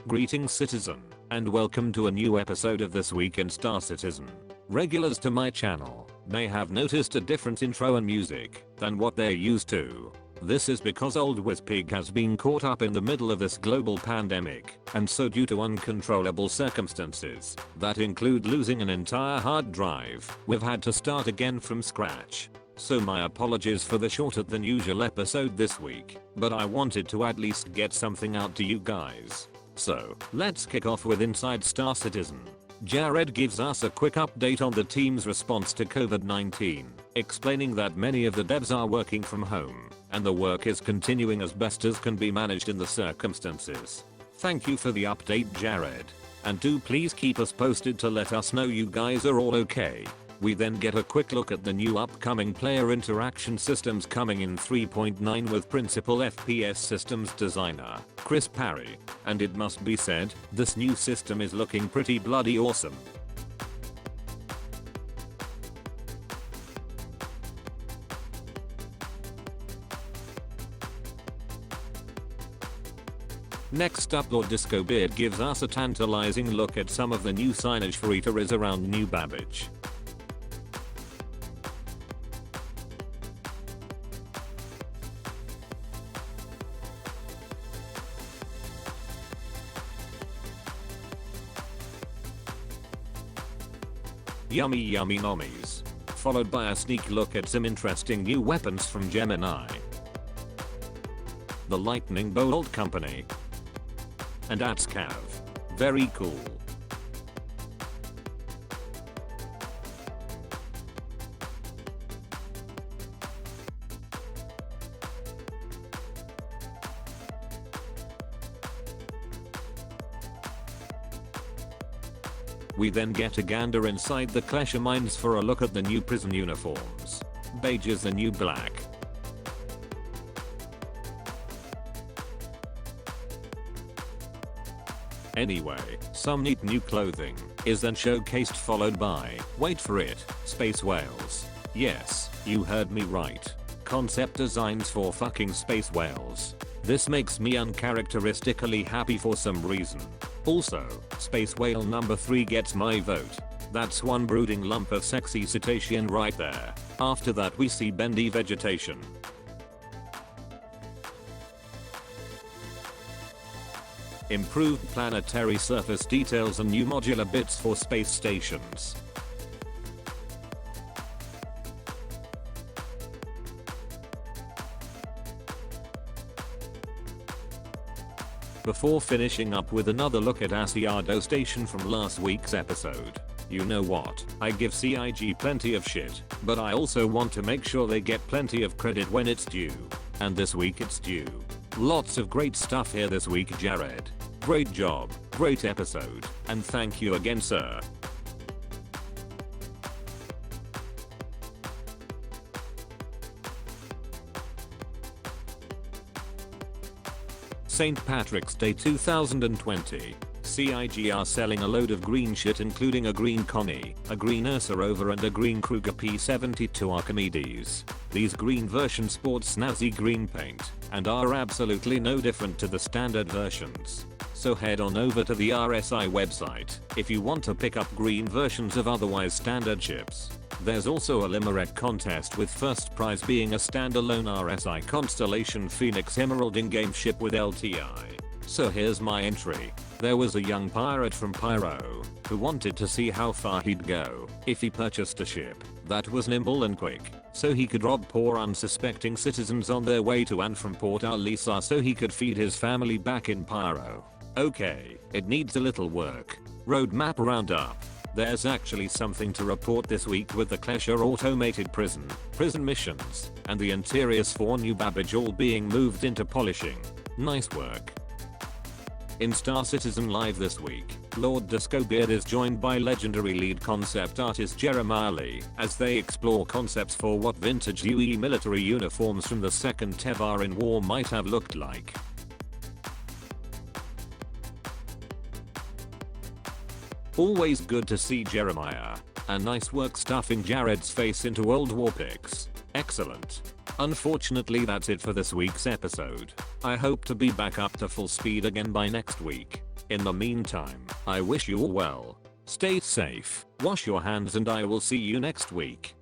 Greetings citizen, and welcome to a new episode of This Week in Star Citizen. Regulars to my channel may have noticed a different intro and music than what they're used to. This is because old WizPig has been caught up in the middle of this global pandemic, and so due to uncontrollable circumstances that include losing an entire hard drive, we've had to start again from scratch. So my apologies for the shorter than usual episode this week, but I wanted to at least get something out to you guys. So, let's kick off with Inside Star Citizen. Jared gives us a quick update on the team's response to COVID-19, explaining that many of the devs are working from home, and the work is continuing as best as can be managed in the circumstances. Thank you for the update, Jared. And do please keep us posted to let us know you guys are all okay. We then get a quick look at the new upcoming player interaction systems coming in 3.9 with principal FPS systems designer, Chris Parry. And it must be said, this new system is looking pretty bloody awesome. Next up, Lord Disco Beard gives us a tantalizing look at some of the new signage for eateries around New Babbage. Yummy yummy nommies. Followed by a sneak look at some interesting new weapons from Gemini, the Lightning Bolt Company, and AtsCav. Very cool. We then get a gander inside the Klesher Mines for a look at the new prison uniforms. Beige is the new black. Anyway, some neat new clothing is then showcased, followed by, wait for it, space whales. Yes, you heard me right. Concept designs for fucking space whales. This makes me uncharacteristically happy for some reason. Also, space whale number 3 gets my vote. That's one brooding lump of sexy cetacean right there. After that we see bendy vegetation. Improved planetary surface details and new modular bits for space stations. Before finishing up with another look at Asiado Station from last week's episode. You know what, I give CIG plenty of shit, but I also want to make sure they get plenty of credit when it's due. And this week it's due. Lots of great stuff here this week, Jared. Great job, great episode, and thank you again, sir. St. Patrick's Day 2020. CIG are selling a load of green shit, including a green Connie, a green Ursa Rover and a green Kruger P72 Archimedes. These green versions sport snazzy green paint and are absolutely no different to the standard versions. So head on over to the RSI website if you want to pick up green versions of otherwise standard ships. There's also a Limerick contest with first prize being a standalone RSI Constellation Phoenix Emerald in-game ship with LTI. So here's my entry. There was a young pirate from Pyro who wanted to see how far he'd go if he purchased a ship that was nimble and quick, so he could rob poor unsuspecting citizens on their way to and from Port Alisa so he could feed his family back in Pyro. Okay, it needs a little work. Roadmap roundup. There's actually something to report this week with the Klesher automated prison missions, and the interiors for New Babbage all being moved into polishing. Nice work. In Star Citizen Live this week, Lord Disco Beard is joined by legendary lead concept artist Jeremiah Lee as they explore concepts for what vintage UE military uniforms from the Second Tevarin War might have looked like. Always good to see Jeremiah, and nice work stuffing Jared's face into old war pics. Excellent. Unfortunately, that's it for this week's episode. I hope to be back up to full speed again by next week. In the meantime, I wish you all well. Stay safe, wash your hands, and I will see you next week.